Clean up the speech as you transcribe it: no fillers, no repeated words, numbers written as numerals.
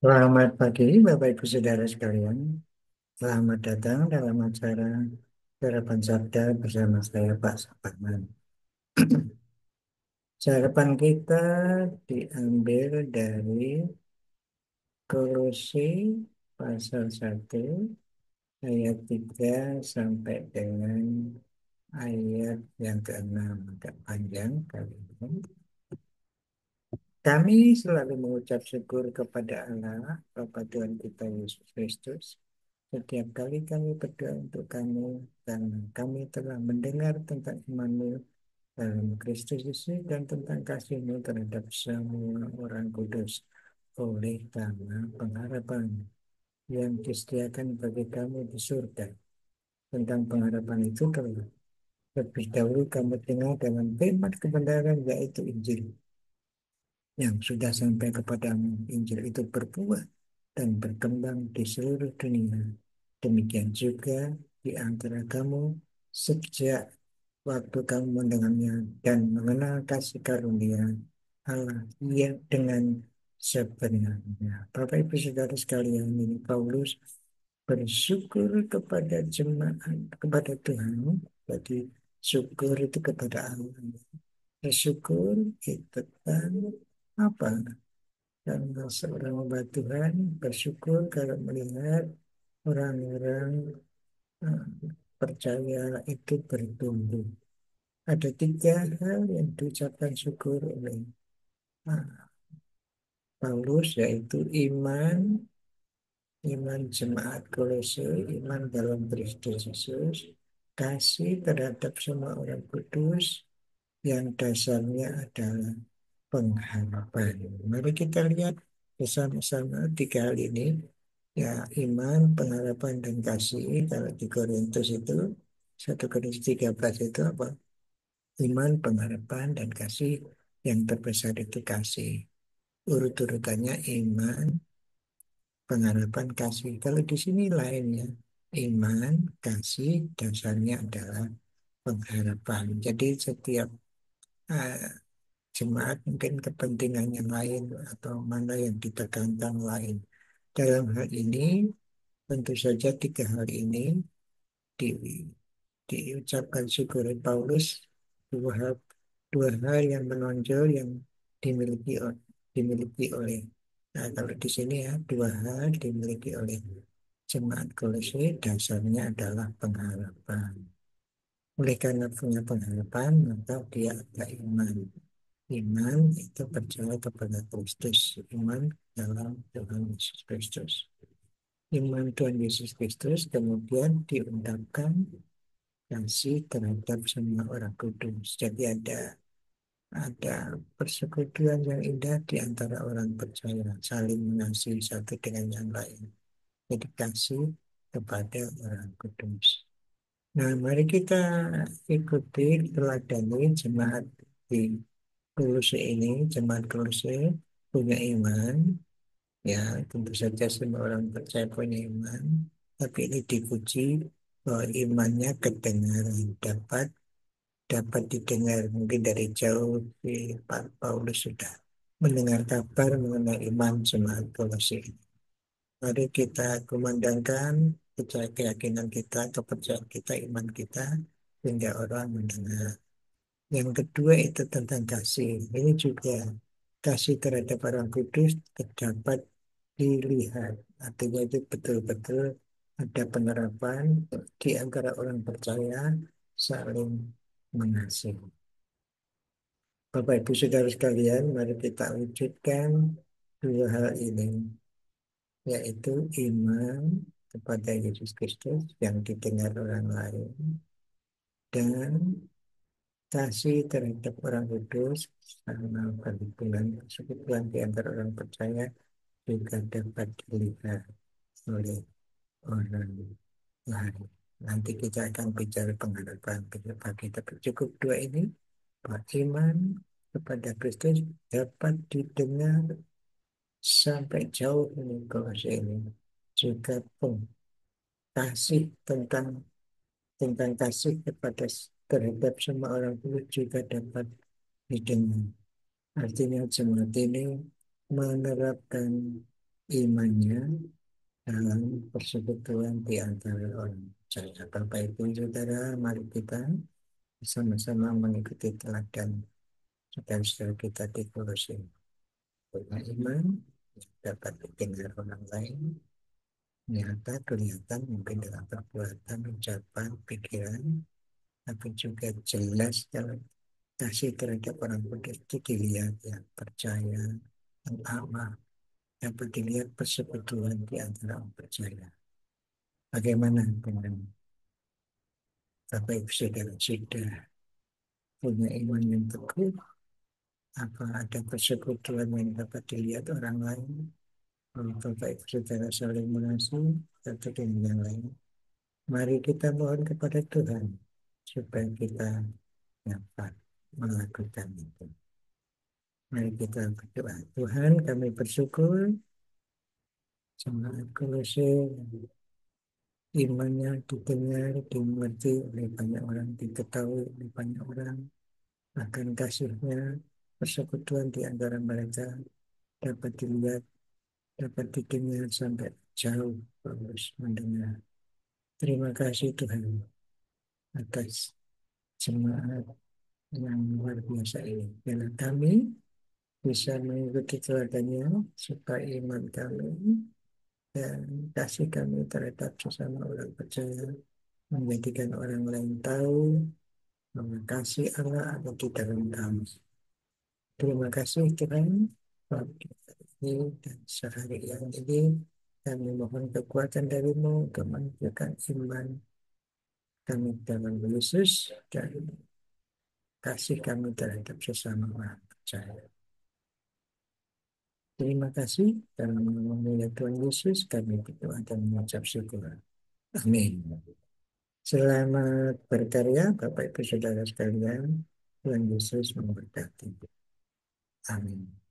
Selamat pagi, Bapak Ibu Saudara sekalian. Selamat datang dalam acara Sarapan Sabda bersama saya, Pak Saparman. Sarapan kita diambil dari Kolose pasal 1 ayat 3 sampai dengan ayat yang ke-6. Agak panjang kali ini. Kami selalu mengucap syukur kepada Allah, Bapa Tuhan kita Yesus Kristus. Setiap kali kami berdoa untuk kamu, dan kami telah mendengar tentang imanmu dalam Kristus Yesus dan tentang kasihmu terhadap semua orang kudus oleh karena pengharapan yang disediakan bagi kamu di surga. Tentang pengharapan itu telah lebih dahulu kamu dengar dalam firman kebenaran, yaitu Injil yang sudah sampai kepadamu. Injil itu berbuah dan berkembang di seluruh dunia. Demikian juga di antara kamu sejak waktu kamu mendengarnya dan mengenal kasih karunia Allah yang dengan sebenarnya. Bapak Ibu Saudara sekalian, ini Paulus bersyukur kepada jemaat, kepada Tuhan. Jadi syukur itu kepada Allah. Bersyukur itu kan apa? Karena seorang hamba Tuhan bersyukur kalau melihat orang-orang eh, percaya itu bertumbuh. Ada tiga hal yang diucapkan syukur oleh eh, Paulus, yaitu iman jemaat Kolose, iman dalam Kristus Yesus, kasih terhadap semua orang kudus, yang dasarnya adalah pengharapan. Mari kita lihat bersama-sama tiga hal ini. Ya, iman, pengharapan, dan kasih. Kalau di Korintus itu, 1 Korintus 13 itu apa? Iman, pengharapan, dan kasih. Yang terbesar itu kasih. Urut-urutannya iman, pengharapan, kasih. Kalau di sini lainnya, iman, kasih, dasarnya adalah pengharapan. Jadi setiap uh, jemaat mungkin kepentingannya lain atau mana yang ditekankan lain. Dalam hal ini, tentu saja tiga hal ini di, diucapkan syukur Paulus, dua hal, dua hal yang menonjol yang dimiliki dimiliki oleh, nah kalau di sini ya, dua hal dimiliki oleh jemaat Kolose, dasarnya adalah pengharapan. Oleh karena punya pengharapan, maka dia ada iman. Iman itu percaya kepada Kristus, iman dalam Tuhan Yesus Kristus. Iman Tuhan Yesus Kristus kemudian diungkapkan kasih terhadap semua orang kudus. Jadi ada persekutuan yang indah di antara orang percaya, saling mengasihi satu dengan yang lain. Jadi kasih kepada orang kudus. Nah, mari kita ikuti teladani jemaat di Kolose ini. Jemaat Kolose punya iman, ya tentu saja semua orang percaya punya iman, tapi ini dipuji bahwa imannya kedengaran, dapat dapat didengar. Mungkin dari jauh si Pak Paulus sudah mendengar kabar mengenai iman jemaat Kolose ini. Mari kita kumandangkan percaya keyakinan kita, kepercayaan kita, iman kita, sehingga orang mendengar. Yang kedua itu tentang kasih. Ini juga kasih terhadap orang kudus terdapat dilihat. Artinya itu betul-betul ada penerapan di antara orang percaya saling mengasihi. Bapak Ibu Saudara sekalian, mari kita wujudkan dua hal ini, yaitu iman kepada Yesus Kristus yang didengar orang lain, dan kasih terhadap orang kudus sama perhubungan persekutuan di antara orang percaya juga dapat dilihat oleh orang lain. Nanti kita akan bicara pengharapan pagi, tapi cukup dua ini, bahwa iman kepada Kristus dapat didengar sampai jauh ini Kolose ini. Juga pun kasih tentang kasih kepada terhadap semua orang itu juga dapat didengar. Artinya jemaat ini menerapkan imannya dalam persekutuan di antara orang percaya. Bapak Ibu Saudara, mari kita sama-sama mengikuti teladan saudara-saudara kita di Kolose. Punya iman dapat didengar orang lain, nyata kelihatan mungkin dalam perbuatan, ucapan, pikiran, tapi juga jelas dalam kasih terhadap orang begitu dilihat yang percaya, yang aman, dapat dilihat persekutuan di antara orang percaya. Bagaimana dengan Bapak Ibu Saudara sudah punya iman yang teguh? Apa ada persekutuan yang dapat dilihat orang lain? Kalau Bapak Ibu Saudara saling mengasihi satu dengan yang lain. Mari kita mohon kepada Tuhan supaya kita dapat melakukan itu. Mari kita berdoa. Tuhan, kami bersyukur jemaat Kolose imannya didengar, dimengerti oleh banyak orang, diketahui oleh banyak orang, bahkan kasihnya, persekutuan di antara mereka dapat dilihat, dapat didengar sampai jauh Paulus mendengar. Terima kasih Tuhan atas jemaat yang luar biasa ini. Biarlah kami bisa mengikuti teladannya supaya iman kami dan kasih kami terhadap sesama orang percaya menjadikan orang lain tahu bahwa kasih Allah ada di dalam kami. Terima kasih Tuhan pagi ini dan sehari yang ini kami mohon kekuatan darimu untuk menunjukkan iman kami dalam Yesus dan kasih kami terhadap sesama orang percaya. Terima kasih dan mengenai Tuhan Yesus kami berdoa dan mengucap syukur. Amin. Selamat berkarya Bapak Ibu Saudara sekalian. Tuhan Yesus memberkati. Amin.